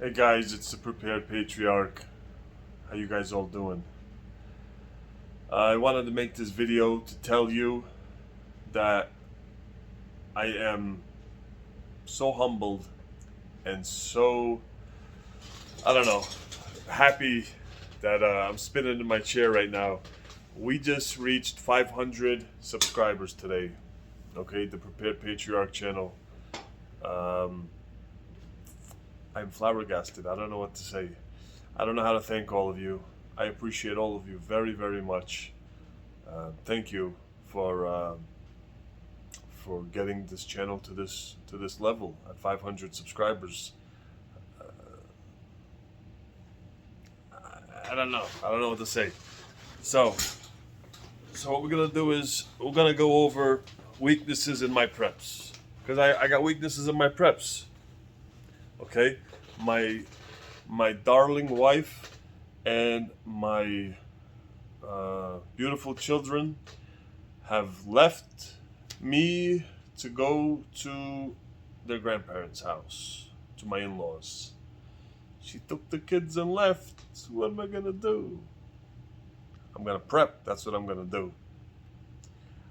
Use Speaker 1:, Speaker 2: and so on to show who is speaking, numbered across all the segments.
Speaker 1: Hey guys, it's the Prepared Patriarch. How you guys all doing? I wanted to make this video to tell you that I am so humbled and so, I don't know, happy that I'm spinning in my chair right now. We just reached 500 subscribers today. Okay, the Prepared Patriarch channel. Um, I'm flabbergasted. I don't know what to say. I don't know how to thank all of you. I appreciate all of you very, very much. Thank you for getting this channel to this level at 500 subscribers. I don't know. I don't know what to say. So, so what we're gonna do is we're gonna go over weaknesses in my preps because I got weaknesses in my preps. Okay, my darling wife and my beautiful children have left me to go to their grandparents' house, to my in-laws. She took the kids and left. What am I gonna do? I'm gonna prep. That's what I'm gonna do.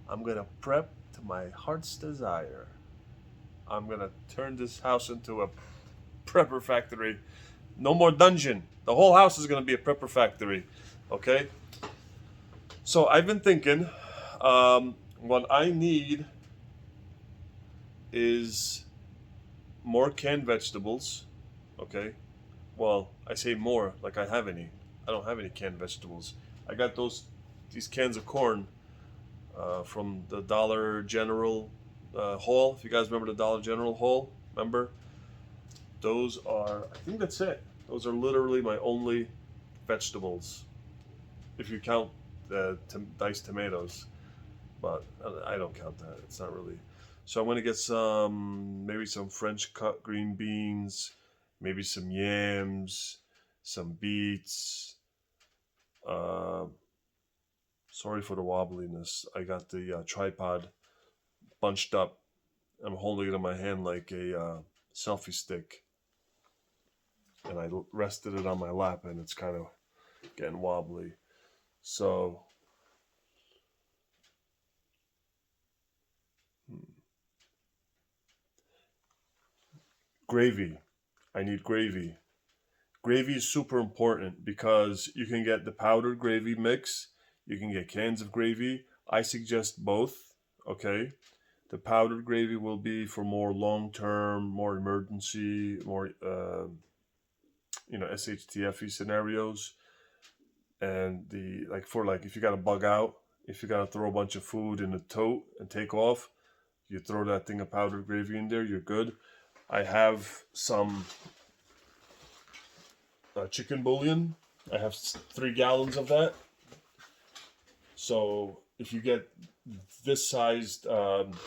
Speaker 1: I'm gonna prep to my heart's desire. I'm gonna turn this house into a prepper factory. No more dungeon. The whole house is gonna be a prepper factory. Okay? So I've been thinking, what I need is more canned vegetables. Okay? Well, I say more, like I have any. I don't have any canned vegetables. I got these cans of corn from the Dollar General haul. If you guys remember the Dollar General haul, remember? Those are, I think that's it. Those are literally my only vegetables, if you count diced tomatoes. But I don't count that. It's not really. So I'm gonna get maybe some French cut green beans, maybe some yams, some beets. Uh, Sorry for the wobbliness. I got the tripod bunched up. I'm holding it in my hand like a selfie stick, and I rested it on my lap, and it's kind of getting wobbly. So, gravy. I need gravy. Gravy is super important because you can get the powdered gravy mix, you can get cans of gravy. I suggest both, okay? The powdered gravy will be for more long term, more emergency, more, SHTFE scenarios. And like if you got to bug out, if you got to throw a bunch of food in a tote and take off, you throw that thing of powdered gravy in there, you're good. I have some chicken bouillon. I have 3 gallons of that. So if you get this sized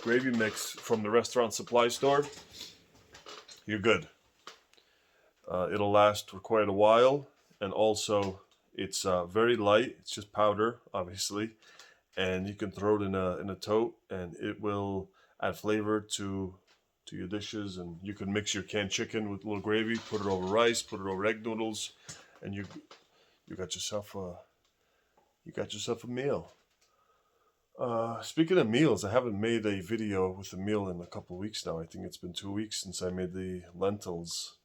Speaker 1: gravy mix from the restaurant supply store, you're good. It'll last for quite a while, and also it's very light. It's just powder, obviously, and you can throw it in a tote, and it will add flavor to your dishes. And you can mix your canned chicken with a little gravy, put it over rice, put it over egg noodles, and you got yourself a meal. Speaking of meals, I haven't made a video with a meal in a couple of weeks now. I think it's been 2 weeks since I made the lentils.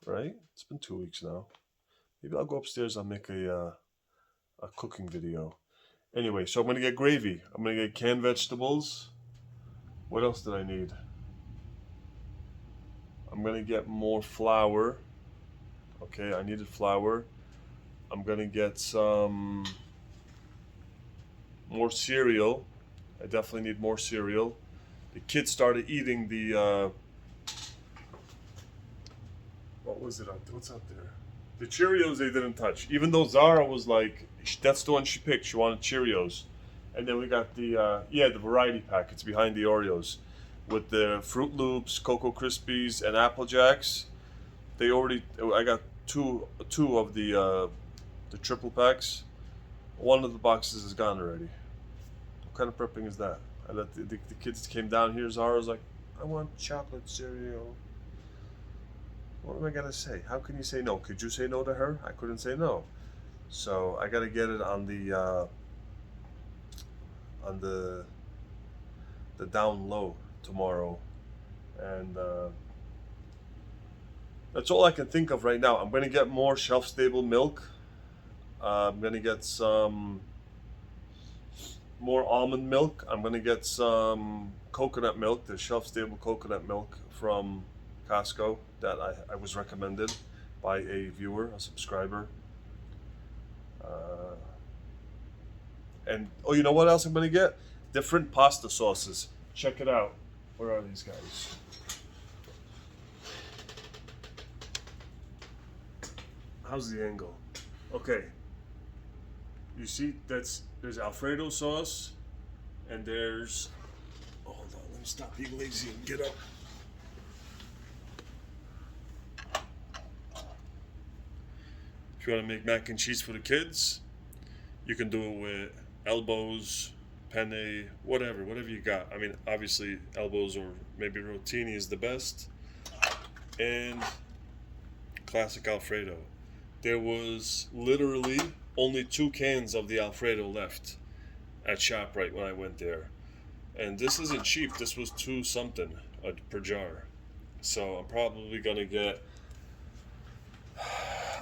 Speaker 1: Right? It's been 2 weeks now. Maybe I'll go upstairs. I'll make a cooking video. Anyway, so I'm gonna get gravy. I'm gonna get canned vegetables. What else did I need? I'm gonna get more flour. Okay, I needed flour. I'm gonna get some more cereal. I definitely need more cereal. The kids started eating the what was it? What's out there? The Cheerios they didn't touch. Even though Zara was like, that's the one she picked. She wanted Cheerios. And then we got the variety pack. It's behind the Oreos with the Fruit Loops, Cocoa Krispies, and Apple Jacks. I got two of the triple packs. One of the boxes is gone already. What kind of prepping is that? I let the kids came down here. Zara was like, I want chocolate cereal. Well, what am I gonna say? How can you say no? Could you say no to her? I couldn't say no. So I gotta get it on the down low tomorrow, and that's all I can think of right now. I'm gonna get more shelf-stable milk. I'm gonna get some more almond milk. I'm gonna get some coconut milk, the shelf-stable coconut milk from Costco that I was recommended by a viewer, a subscriber. And oh, you know what else I'm gonna get? Different pasta sauces. Check it out. Where are these guys? How's the angle? Okay. You see, there's Alfredo sauce, and there's. Oh, hold on, let me stop being lazy and get up. If you want to make mac and cheese for the kids, you can do it with elbows, penne, whatever you got. I mean, obviously, elbows or maybe rotini is the best. And classic Alfredo. There was literally only 2 cans of the Alfredo left at ShopRite when I went there. And this isn't cheap. This was $2 something per jar. So I'm probably going to get...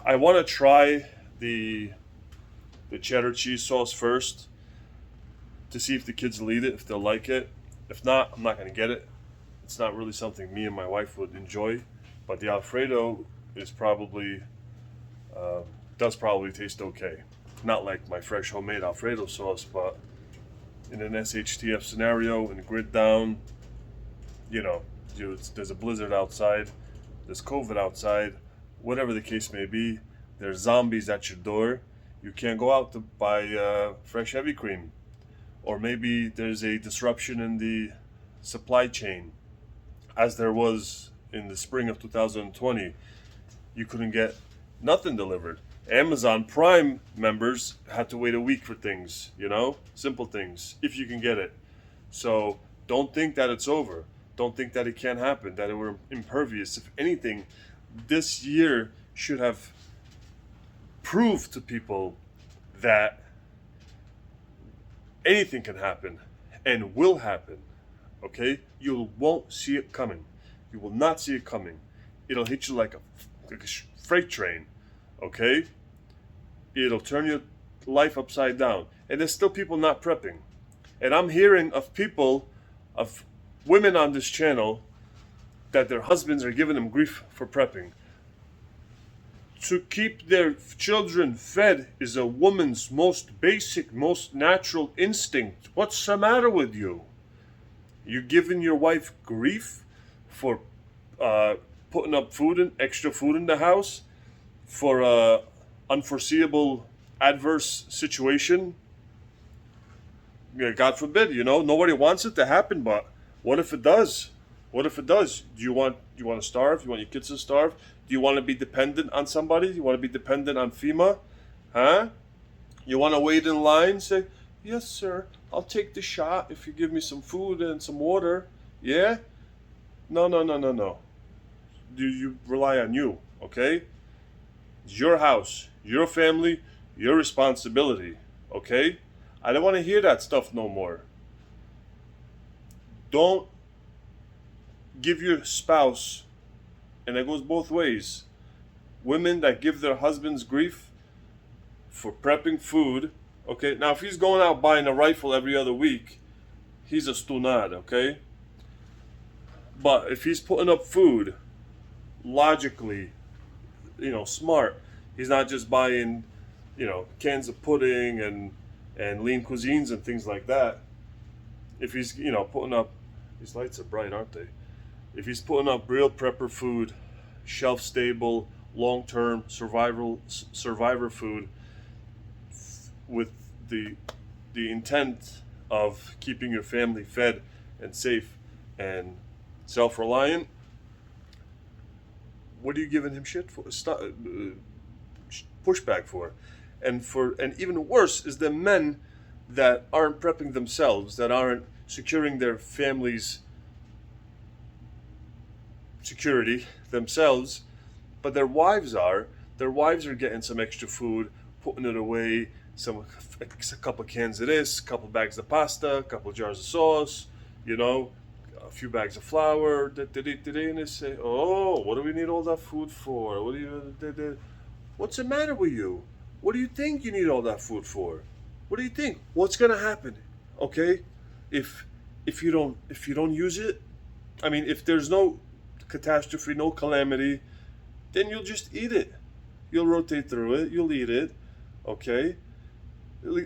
Speaker 1: I want to try the cheddar cheese sauce first to see if the kids will eat it, if they'll like it. If not, I'm not going to get it. It's not really something me and my wife would enjoy. But the Alfredo is probably... does probably taste okay. Not like my fresh homemade Alfredo sauce, but in an SHTF scenario, in a grid down, there's a blizzard outside, there's COVID outside, whatever the case may be, there's zombies at your door. You can't go out to buy fresh heavy cream. Or maybe there's a disruption in the supply chain, as there was in the spring of 2020. You couldn't get nothing delivered. Amazon Prime members had to wait a week for things, simple things, if you can get it. So don't think that it's over. Don't think that it can't happen, that we're impervious. If anything, this year should have proved to people that anything can happen and will happen, okay? You won't see it coming. You will not see it coming. It'll hit you like a freight train. Okay? It'll turn your life upside down. And there's still people not prepping. And I'm hearing of women on this channel that their husbands are giving them grief for prepping. To keep their children fed is a woman's most basic, most natural instinct. What's the matter with you? You giving your wife grief for putting up extra food in the house? For a unforeseeable adverse situation? God forbid, nobody wants it to happen, but what if it does? What if it does? Do you want to starve? Do you want your kids to starve? Do you want to be dependent on somebody? Do you want to be dependent on FEMA? Huh? You want to wait in line, say, yes, sir, I'll take the shot if you give me some food and some water. Yeah? No. Do you rely on you, okay? It's your house, your family, your responsibility, okay? I don't want to hear that stuff no more. Don't give your spouse, and it goes both ways, women that give their husbands grief for prepping food, okay? Now, if he's going out buying a rifle every other week, he's a stunad, okay? But if he's putting up food, logically, smart. He's not just buying, cans of pudding and lean cuisines and things like that. If he's, putting up, these lights are bright, aren't they? If he's putting up real prepper food, shelf-stable, long-term survivor food with the intent of keeping your family fed and safe and self-reliant, what are you giving him shit for? Pushback for? And even worse is the men that aren't prepping themselves, that aren't securing their family's security themselves, but their wives are. Their wives are getting some extra food, putting it away. A couple cans of this, a couple bags of pasta, a couple jars of sauce, you know, a few bags of flour. And they say, "Oh, what do we need all that food for? What's the matter with you? What do you think you need all that food for? What do you think? What's gonna happen? Okay, if if you don't use it, I mean, if there's no catastrophe, no calamity, then you'll just eat it. You'll rotate through it. You'll eat it. Okay,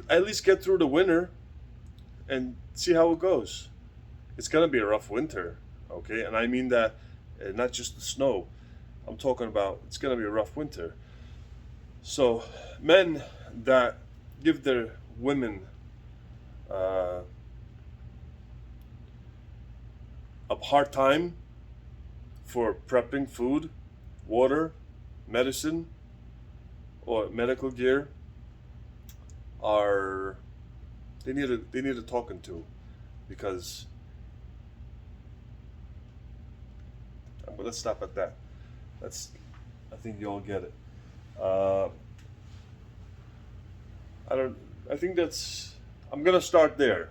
Speaker 1: at least get through the winter and see how it goes. It's gonna be a rough winter. Okay, and I mean that, not just the snow. I'm talking about it's gonna be a rough winter. So, men that give their women uh, a hard time for prepping food, water, medicine, or medical gear are they need a talking to, because but let's stop at that. That's I think you all get it. Uh, I don't. I think that's. I'm gonna start there.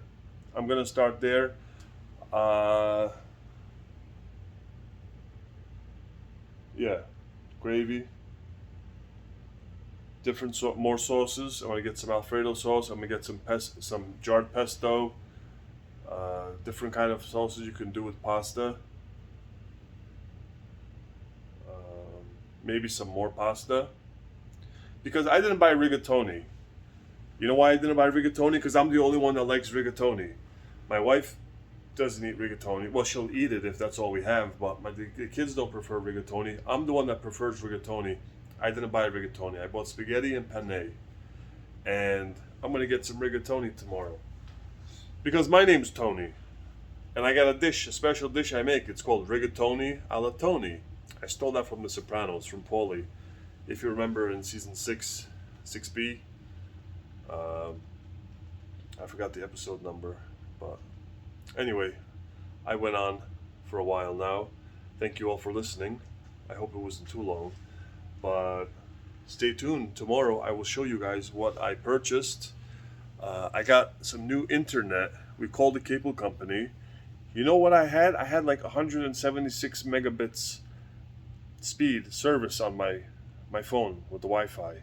Speaker 1: I'm gonna start there. Uh, yeah, gravy. More sauces. I'm gonna get some Alfredo sauce. I'm gonna get some jarred pesto. Different kind of sauces you can do with pasta. Maybe some more pasta. Because I didn't buy rigatoni. You know why I didn't buy rigatoni? Because I'm the only one that likes rigatoni. My wife doesn't eat rigatoni. Well, she'll eat it if that's all we have, but the kids don't prefer rigatoni. I'm the one that prefers rigatoni. I didn't buy rigatoni. I bought spaghetti and penne. And I'm going to get some rigatoni tomorrow. Because my name's Tony. And I got a special dish I make. It's called rigatoni alla Tony. I stole that from The Sopranos, from Paulie. If you remember in season 6, 6B, I forgot the episode number, but anyway, I went on for a while now. Thank you all for listening. I hope it wasn't too long, but stay tuned. Tomorrow I will show you guys what I purchased. I got some new internet. We called the cable company. You know what I had? I had like 176 megabits speed service on my phone with the Wi-Fi.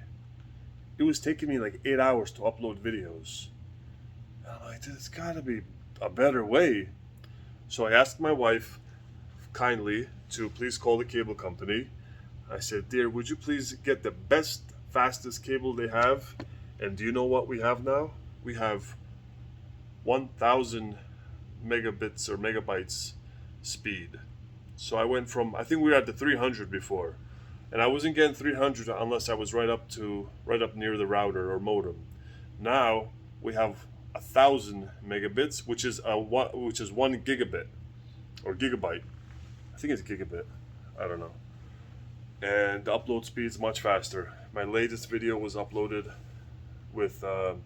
Speaker 1: It was taking me like 8 hours to upload videos. And I'm like, there's got to be a better way. So I asked my wife kindly to please call the cable company. I said, dear, would you please get the best, fastest cable they have? And do you know what we have now? We have 1,000 megabits or megabytes speed. So I went from, I think we were at the 300 before. And I wasn't getting 300 unless I was right up near the router or modem. Now we have 1,000 megabits, which is 1 gigabit or gigabyte. I think it's gigabit. I don't know. And the upload speed is much faster. My latest video was uploaded with the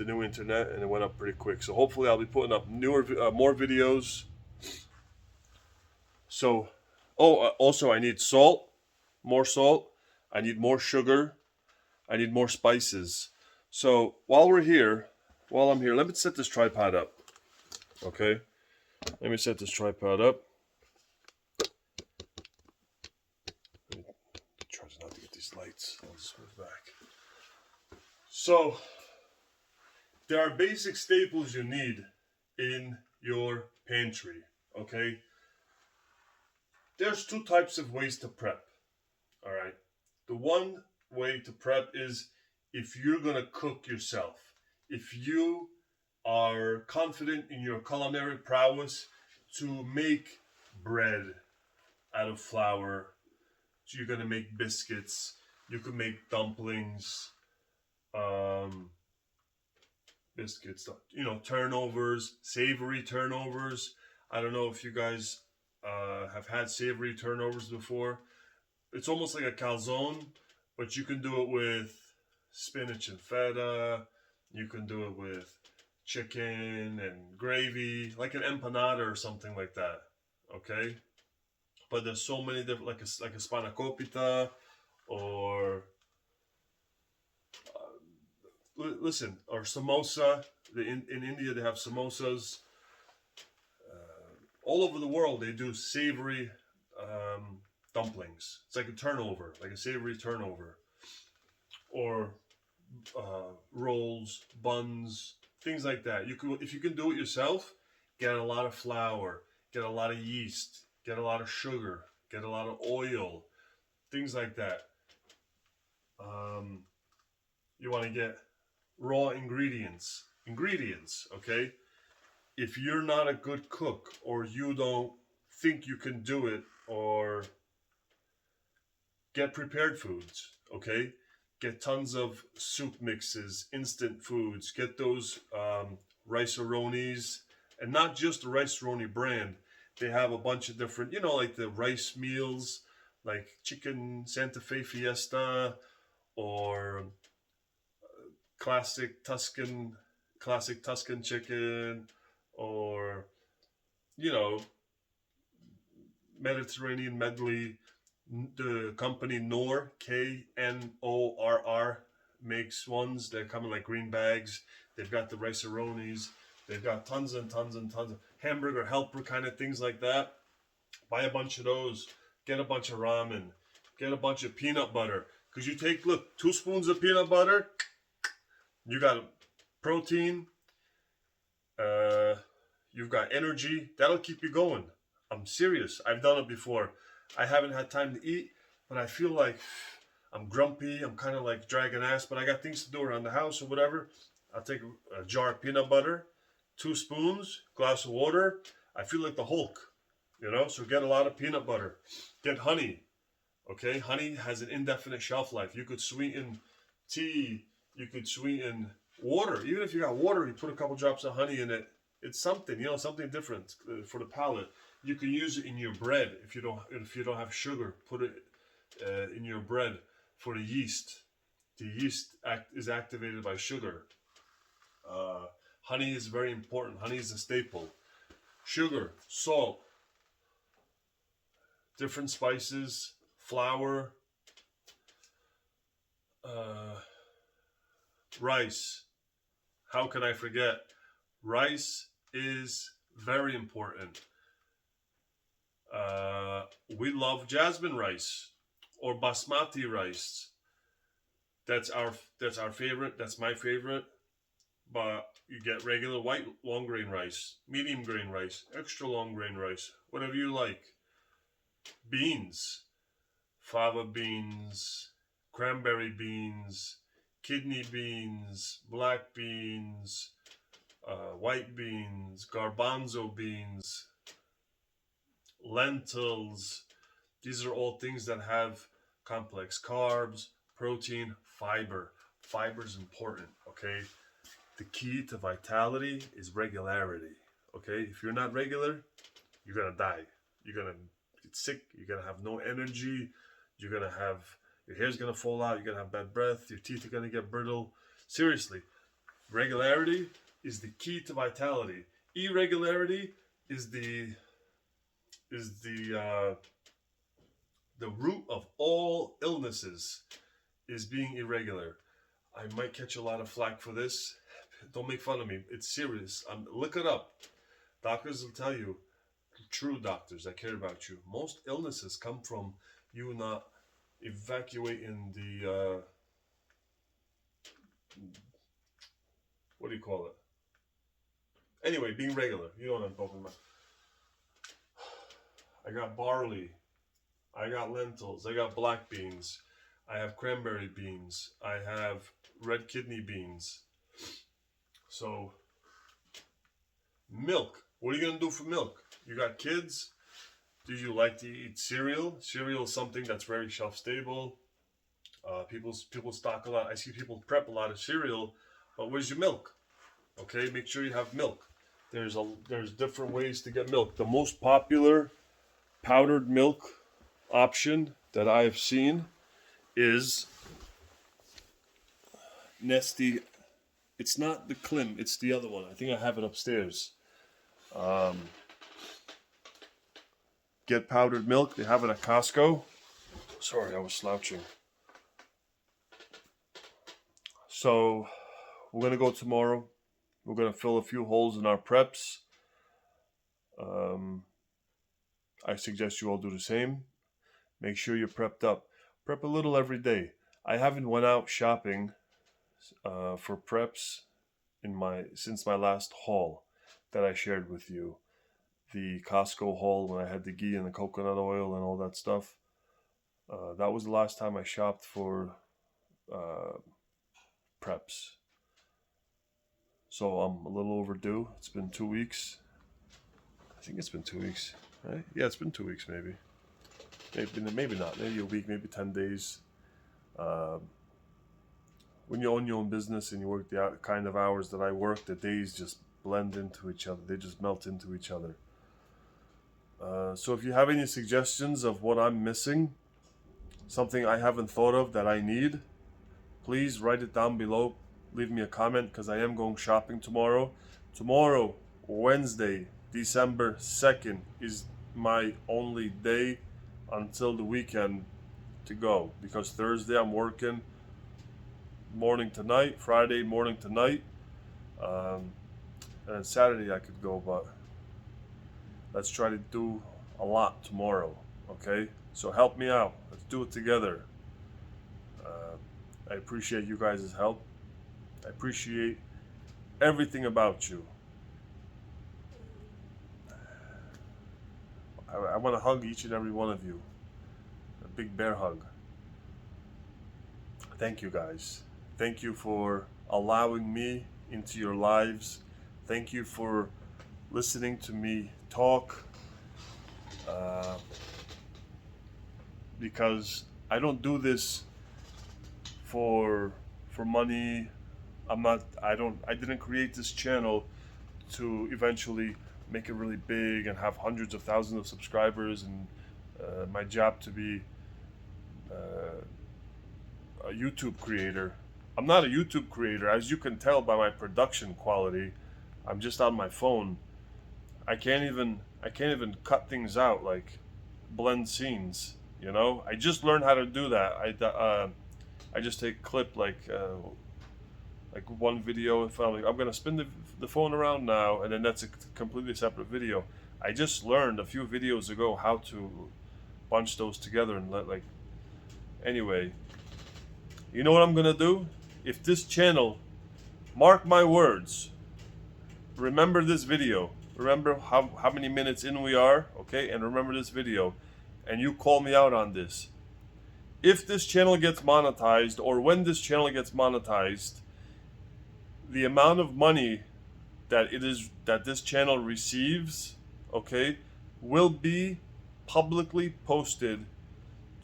Speaker 1: new internet, and it went up pretty quick. So hopefully I'll be putting up more videos. So, also I need salt, more salt. I need more sugar. I need more spices. So while I'm here, let me set this tripod up. Okay, let me set this tripod up. Try not to get these lights. I'll just move back. So there are basic staples you need in your pantry. Okay. There's two types of ways to prep. All right. The one way to prep is if you're going to cook yourself. If you are confident in your culinary prowess to make bread out of flour, so you're going to make biscuits, you can make dumplings, biscuits, turnovers, savory turnovers. I don't know if you guys have had savory turnovers before. It's almost like a calzone, but you can do it with spinach and feta. You can do it with chicken and gravy, like an empanada or something like that. Okay? but there's so many different, like a spanakopita, or listen, or samosa. In India they have samosas. All over the world they do savory dumplings. It's like a turnover, like a savory turnover, or rolls, buns, things like that. You can, if you can do it yourself, get a lot of flour, get a lot of yeast, get a lot of sugar, get a lot of oil, things like that. Um, you want to get raw ingredients. Ingredients, okay? If you're not a good cook, or you don't think you can do it, or get prepared foods, okay? Get tons of soup mixes, instant foods. Get those rice-a-ronis, and not just the rice-a-roni brand. They have a bunch of different, you know, like the rice meals, like chicken Santa Fe Fiesta, or classic Tuscan, classic Tuscan chicken, or you know, Mediterranean medley. The company Knorr, Knorr, makes ones. They're coming like green bags. They've got the rice-a-ronis. They've got tons and tons and tons of hamburger helper kind of things like that. Buy a bunch of those. Get a bunch of ramen. Get a bunch of peanut butter. Because you take, look, 2 spoons of peanut butter. You got protein. You've got energy. That'll keep you going. I'm serious. I've done it before. I haven't had time to eat, but I feel like I'm grumpy. I'm kind of like dragging ass, but I got things to do around the house or whatever. I'll take a jar of peanut butter, 2 spoons, glass of water. I feel like the Hulk, you know? So get a lot of peanut butter. Get honey, okay? Honey has an indefinite shelf life. You could sweeten tea. You could sweeten water. Even if you got water, you put a couple drops of honey in it. It's something, you know, something different for the palate. You can use it in your bread if you don't have sugar. Put it in your bread for the yeast. The yeast is activated by sugar. Honey is very important. Honey is a staple. Sugar, salt, different spices, flour, rice. How can I forget? Rice is very important. We love jasmine rice or basmati rice. That's our favorite. That's my favorite. But you get regular white long grain rice, medium grain rice, extra long grain rice, whatever you like. Beans, fava beans, cranberry beans, kidney beans, black beans, white beans, garbanzo beans, lentils. These are all things that have complex carbs, protein, fiber. Fiber is important, okay? The key to vitality is regularity, okay? If you're not regular, you're gonna die. You're gonna get sick. You're gonna have no energy. You're gonna have, your hair's gonna fall out. You're gonna have bad breath. Your teeth are gonna get brittle. Seriously, regularity is the key to vitality. Irregularity is the root of all illnesses, is being irregular. I might catch a lot of flack for this. Don't make fun of me. It's serious. Look it up. Doctors will tell you, true doctors that care about you, most illnesses come from you not evacuating the, what do you call it? Anyway, being regular. You know what I'm talking about. I got barley. I got lentils. I got black beans. I have cranberry beans. I have red kidney beans. So, milk. What are you going to do for milk? You got kids? Do you like to eat cereal? Cereal is something that's very shelf stable. People stock a lot. I see people prep a lot of cereal, but where's your milk? Okay, make sure you have milk. There's different ways to get milk. The most popular powdered milk option that I have seen is Nesty. It's not the Klim, it's the other one. I think I have it upstairs. get powdered milk. They have it at Costco. Sorry, I was slouching. So we're gonna go tomorrow. We're gonna fill a few holes in our preps. I suggest you all do the same. Make sure you're prepped up. Prep a little every day. I haven't went out shopping for preps since my last haul that I shared with you. The Costco haul when I had the ghee and the coconut oil and all that stuff. That was the last time I shopped for preps. So I'm a little overdue. It's been 2 weeks. I think it's been 2 weeks, right? Yeah, it's been 2 weeks maybe. Maybe not. Maybe a week, maybe 10 days. When you own your own business and you work the kind of hours that I work, the days just blend into each other. They just melt into each other. So if you have any suggestions of what I'm missing, something I haven't thought of that I need, please write it down below. Leave me a comment because I am going shopping tomorrow. Tomorrow, Wednesday, December 2nd, is my only day until the weekend to go, because Thursday I'm working morning to night, Friday morning to night, and then Saturday I could go, but let's try to do a lot tomorrow, okay? So help me out. Let's do it together. I appreciate you guys' help. I appreciate everything about you. I want to hug each and every one of you. A big bear hug. Thank you guys. Thank you for allowing me into your lives. Thank you for listening to me talk. Because I don't do this for money. I didn't create this channel to eventually make it really big and have hundreds of thousands of subscribers and my job to be a YouTube creator. I'm not a YouTube creator, as you can tell by my production quality. I'm just on my phone. I can't even cut things out, like blend scenes. You know, I just learned how to do that. I just take clip like one video. If I'm gonna spin the phone around now, and then that's a completely separate video. I just learned a few videos ago how to bunch those together and anyway. You know what I'm gonna do? If this channel, mark my words, remember this video. Remember how many minutes in we are, okay? And remember this video, and you call me out on this. If this channel gets monetized, or when this channel gets monetized, the amount of money that this channel receives, okay, will be publicly posted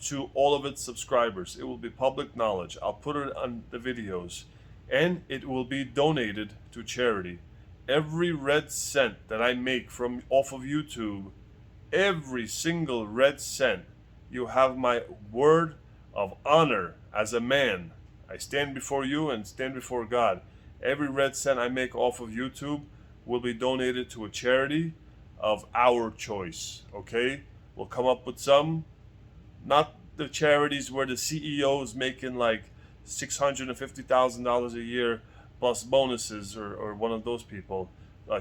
Speaker 1: to all of its subscribers. It will be public knowledge. I'll put it on the videos, and it will be donated to charity. Every red cent that I make off of YouTube, every single red cent, you have my word of honor as a man. I stand before you and stand before God. Every red cent I make off of YouTube will be donated to a charity of our choice, okay? We'll come up with some, not the charities where the CEO is making like $650,000 a year plus bonuses, or one of those people,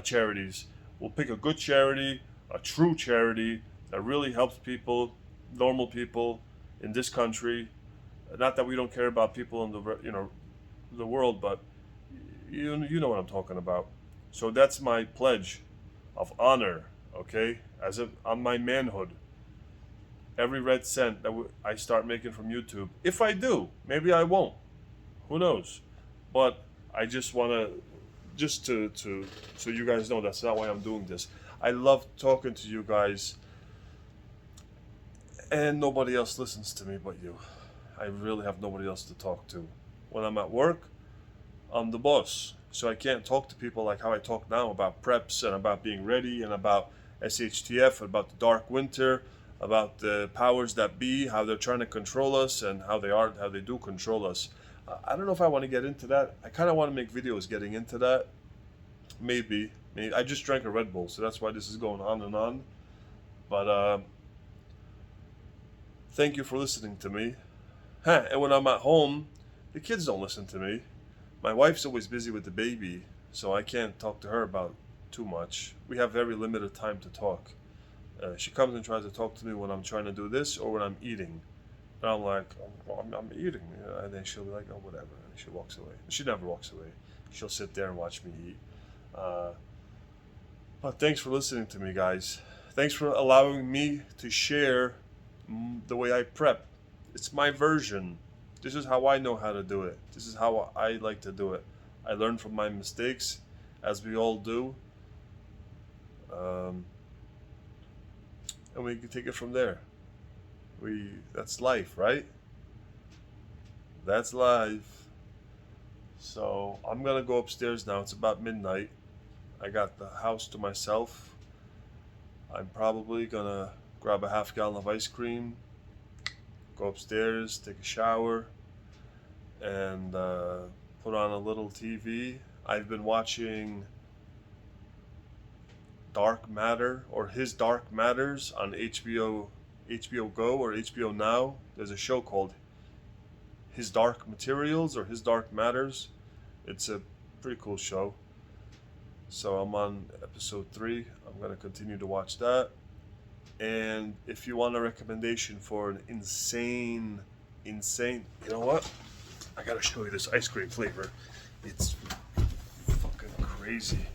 Speaker 1: charities. We'll pick a good charity, a true charity that really helps people, normal people in this country. Not that we don't care about people in the world, but you know what I'm talking about. So that's my pledge of honor, okay? On my manhood. Every red cent that I start making from YouTube, if I do, maybe I won't. Who knows? But I just want to, so you guys know that's not why I'm doing this. I love talking to you guys, and nobody else listens to me but you. I really have nobody else to talk to. When I'm at work, I'm the boss. So I can't talk to people like how I talk now about PREPS and about being ready and about SHTF, about the dark winter, about the powers that be, how they're trying to control us and how they do control us. I don't know if I want to get into that. I kind of want to make videos getting into that. Maybe. I just drank a Red Bull, so that's why this is going on and on. But thank you for listening to me. Huh, and when I'm at home, the kids don't listen to me. My wife's always busy with the baby, so I can't talk to her about too much. We have very limited time to talk. She comes and tries to talk to me when I'm trying to do this or when I'm eating. And I'm like, oh, I'm eating. And then she'll be like, oh, whatever. And she walks away. She never walks away. She'll sit there and watch me eat. But thanks for listening to me, guys. Thanks for allowing me to share the way I prep. It's my version. This is how I know how to do it. This is how I like to do it. I learn from my mistakes, as we all do. And we can take it from there. That's life, right? That's life. So I'm gonna go upstairs now. It's about midnight. I got the house to myself. I'm probably gonna grab a half gallon of ice cream, go upstairs, take a shower, and put on a little TV. I've been watching Dark Matter, or His Dark Matters, on HBO Go or HBO Now. There's a show called His Dark Materials or His Dark Matters. It's a pretty cool show. So I'm on episode 3. I'm going to continue to watch that. And if you want a recommendation for an insane, you know what? I got to show you this ice cream flavor. It's fucking crazy.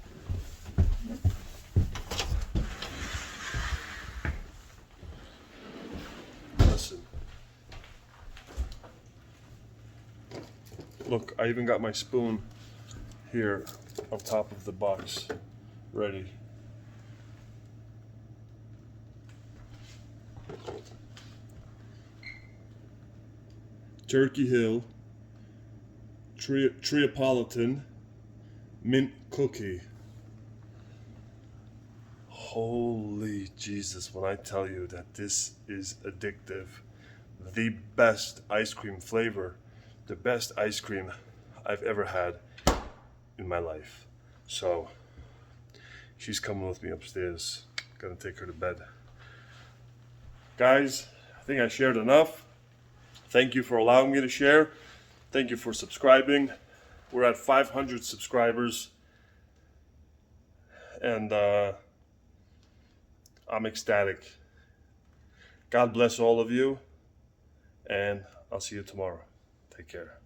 Speaker 1: Listen. Look, I even got my spoon here on top of the box, ready. Turkey Hill, Triapolitan, mint cookie. Holy Jesus, when I tell you that this is addictive, the best ice cream flavor, the best ice cream I've ever had in my life. So she's coming with me upstairs. Gonna take her to bed. Guys, I think I shared enough. Thank you for allowing me to share. Thank you for subscribing. We're at 500 subscribers, and I'm ecstatic. God bless all of you, and I'll see you tomorrow. Take care.